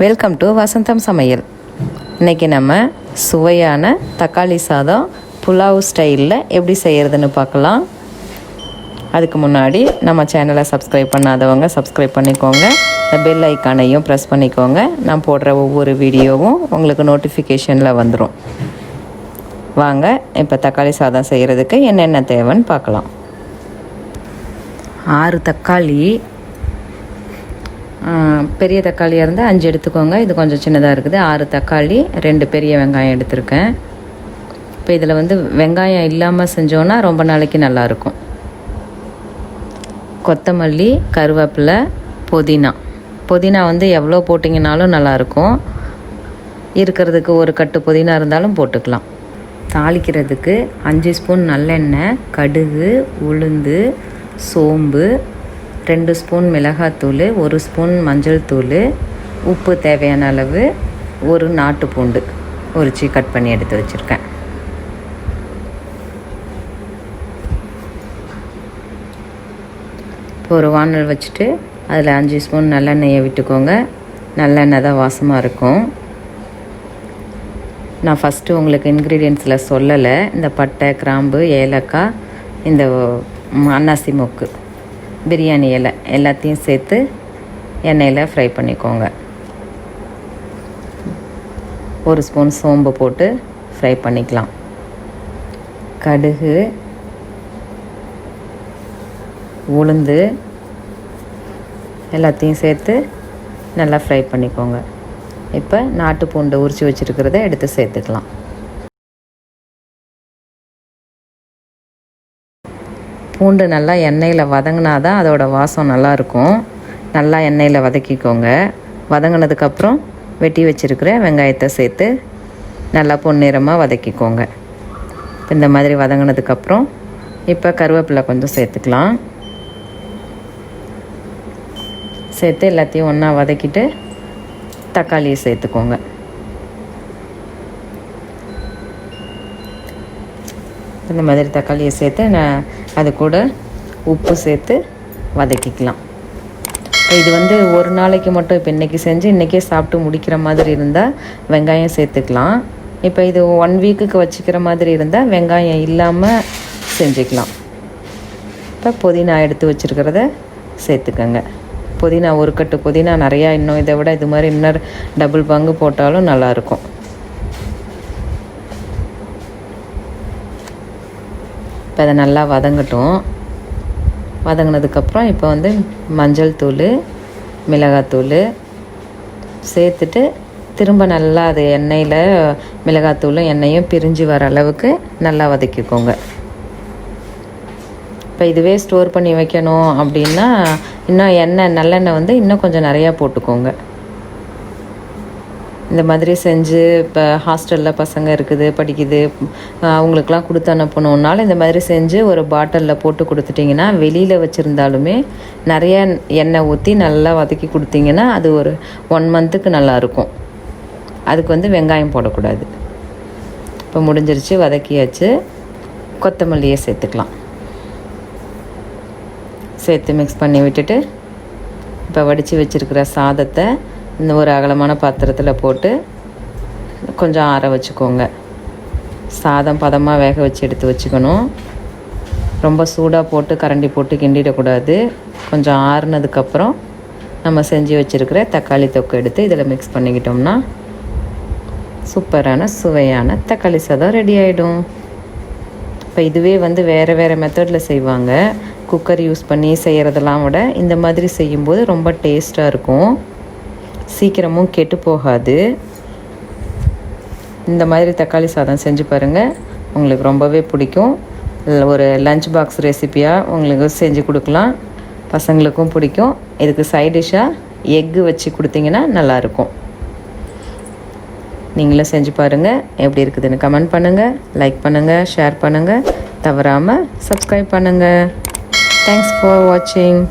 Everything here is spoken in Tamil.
வெல்கம் டு வசந்தம் சமையல். இன்றைக்கி நம்ம சுவையான தக்காளி சாதம் புலாவ் ஸ்டைலில் எப்படி செய்கிறதுன்னு பார்க்கலாம். அதுக்கு முன்னாடி நம்ம சேனலை சப்ஸ்கிரைப் பண்ணாதவங்க சப்ஸ்கிரைப் பண்ணிக்கோங்க. இந்த பெல் ஐக்கானையும் ப்ரெஸ் பண்ணிக்கோங்க. நான் போடுற ஒவ்வொரு வீடியோவும் உங்களுக்கு நோட்டிஃபிகேஷனில் வந்துடும். வாங்க இப்போ தக்காளி சாதம் செய்கிறதுக்கு என்னென்ன தேவைன்னு பார்க்கலாம். 6 தக்காளி, பெரிய தக்காளியாக இருந்தால் 5 எடுத்துக்கோங்க. இது கொஞ்சம் சின்னதாக இருக்குது. 6 தக்காளி, 2 பெரிய வெங்காயம் எடுத்திருக்கேன். இப்போ இதில் வெங்காயம் இல்லாமல் செஞ்சோன்னா ரொம்ப நாளைக்கு நல்லாயிருக்கும். கொத்தமல்லி, கருவேப்பிலை, புதினா எவ்வளோ போட்டிங்கனாலும் நல்லாயிருக்கும். இருக்கிறதுக்கு ஒரு கட்டு புதினா இருந்தாலும் போட்டுக்கலாம். தாளிக்கிறதுக்கு 5 ஸ்பூன் நல்லெண்ணெய், கடுகு, உளுந்து, சோம்பு, 2 ஸ்பூன் மிளகாத்தூள், 1 ஸ்பூன் மஞ்சள் தூள், உப்பு தேவையான அளவு, 1 நாட்டு பூண்டு உரித்து கட் பண்ணி எடுத்து வச்சுருக்கேன். இப்போ ஒரு வானல் வச்சுட்டு அதில் 5 ஸ்பூன் நல்லெண்ணெயை விட்டுக்கோங்க. நல்லெண்ணெய் தான் வாசமாக இருக்கும். நான் ஃபஸ்ட்டு உங்களுக்கு இன்க்ரீடியன்ஸில் சொல்லலை. இந்த பட்டை, கிராம்பு, ஏலக்காய், இந்த அன்னாசி மொக்கு, பிரியாணி இலை எல்லாத்தையும் சேர்த்து எண்ணெயில் ஃப்ரை பண்ணிக்கோங்க. 1 ஸ்பூன் சோம்பு போட்டு ஃப்ரை பண்ணிக்கலாம். கடுகு, உளுந்து எல்லாத்தையும் சேர்த்து நல்லா ஃப்ரை பண்ணிக்கோங்க. இப்போ நாட்டு பூண்டு உரித்து வச்சுருக்கிறத எடுத்து சேர்த்துக்கலாம். பூண்டு நல்லா எண்ணெயில் வதங்கினா தான் அதோட வாசம் நல்லாயிருக்கும். நல்லா எண்ணெயில் வதக்கிக்கோங்க. வதங்கினதுக்கப்புறம் வெட்டி வச்சுருக்கிற வெங்காயத்தை சேர்த்து நல்லா பொன்னிறமாக வதக்கிக்கோங்க. இந்த மாதிரி வதங்கினதுக்கப்புறம் இப்போ கருவேப்பிலை கொஞ்சம் சேர்த்துக்கலாம். சேர்த்து எல்லாத்தையும் ஒன்றா வதக்கிட்டு தக்காளியை சேர்த்துக்கோங்க. இந்த மாதிரி தக்காளியை சேர்த்து அது கூட உப்பு சேர்த்து வதக்கிக்கலாம். இது ஒரு நாளைக்கு மட்டும், இப்போ இன்றைக்கி செஞ்சு இன்றைக்கே சாப்பிட்டு முடிக்கிற மாதிரி இருந்தால் வெங்காயம் சேர்த்துக்கலாம். இப்போ இது 1 வீக்குக்கு வச்சுக்கிற மாதிரி இருந்தால் வெங்காயம் இல்லாமல் செஞ்சுக்கலாம். இப்போ புதினா எடுத்து வச்சுருக்கிறத சேர்த்துக்கோங்க. புதினா 1 கட்டு புதினா நிறையா, இன்னும் இதை விட இது மாதிரி இன்னொரு டபுள் பங்கு போட்டாலும் நல்லாயிருக்கும். இப்போ அதை நல்லா வதங்கட்டும். வதங்கினதுக்கப்புறம் இப்போ மஞ்சள் தூள், மிளகாத்தூள் சேர்த்துட்டு திரும்ப நல்லா அது எண்ணெயில் மிளகாத்தூளும் எண்ணெயும் பிரிஞ்சு வர அளவுக்கு நல்லா வதக்கிக்கோங்க. இப்போ இதுவே ஸ்டோர் பண்ணி வைக்கணும் அப்படின்னா இன்னும் நல்லெண்ணெய் இன்னும் கொஞ்சம் நிறையா போட்டுக்கோங்க. இந்த மாதிரி செஞ்சு இப்போ ஹாஸ்டலில் பசங்க இருக்குது, படிக்குது, அவங்களுக்கெலாம் கொடுத்து அனுப்பணுன்னாலும் இந்த மாதிரி செஞ்சு ஒரு பாட்டிலில் போட்டு கொடுத்துட்டிங்கன்னா வெளியில் வச்சுருந்தாலுமே நிறையா எண்ணெய் ஊற்றி நல்லா வதக்கி கொடுத்தீங்கன்னா அது ஒரு 1 மந்த்துக்கு நல்லாயிருக்கும். அதுக்கு வெங்காயம் போடக்கூடாது. இப்போ முடிஞ்சிருச்சு, வதக்கியாச்சு. கொத்தமல்லியை சேர்த்துக்கலாம். சேர்த்து மிக்ஸ் பண்ணி விட்டுட்டு இப்போ வடித்து வச்சுருக்கிற சாதத்தை இந்த ஒரு அகலமான பாத்திரத்தில் போட்டு கொஞ்சம் ஆற வச்சுக்கோங்க. சாதம் பதமாக வேக வச்சு எடுத்து வச்சுக்கணும். ரொம்ப சூடாக போட்டு கரண்டி போட்டு கிண்டிடக்கூடாது. கொஞ்சம் ஆறுனதுக்கப்புறம் நம்ம செஞ்சு வச்சுருக்கிற தக்காளி தொக்கு எடுத்து இதில் மிக்ஸ் பண்ணிக்கிட்டோம்னா சூப்பரான சுவையான தக்காளி சாதம் ரெடி ஆகிடும். இப்போ இதுவே வேறு மெத்தடில் செய்வாங்க. குக்கர் யூஸ் பண்ணி செய்கிறதெல்லாம் விட இந்த மாதிரி செய்யும்போது ரொம்ப டேஸ்ட்டாக இருக்கும். சீக்கிரமும் கெட்டு போகாது. இந்த மாதிரி தக்காளி சாதம் செஞ்சு பாருங்கள், உங்களுக்கு ரொம்பவே பிடிக்கும். ஒரு லஞ்ச் பாக்ஸ் ரெசிப்பியாக உங்களுக்கு செஞ்சு கொடுக்கலாம். பசங்களுக்கும் பிடிக்கும். இதுக்கு சைட் டிஷ்ஷாக எக்கு வச்சு கொடுத்தீங்கன்னா நல்லாயிருக்கும். நீங்களும் செஞ்சு பாருங்கள். எப்படி இருக்குதுன்னு கமெண்ட் பண்ணுங்கள், லைக் பண்ணுங்கள், ஷேர் பண்ணுங்கள். தவறாமல் சப்ஸ்கிரைப் பண்ணுங்கள். தேங்க்ஸ் ஃபார் வாட்சிங்.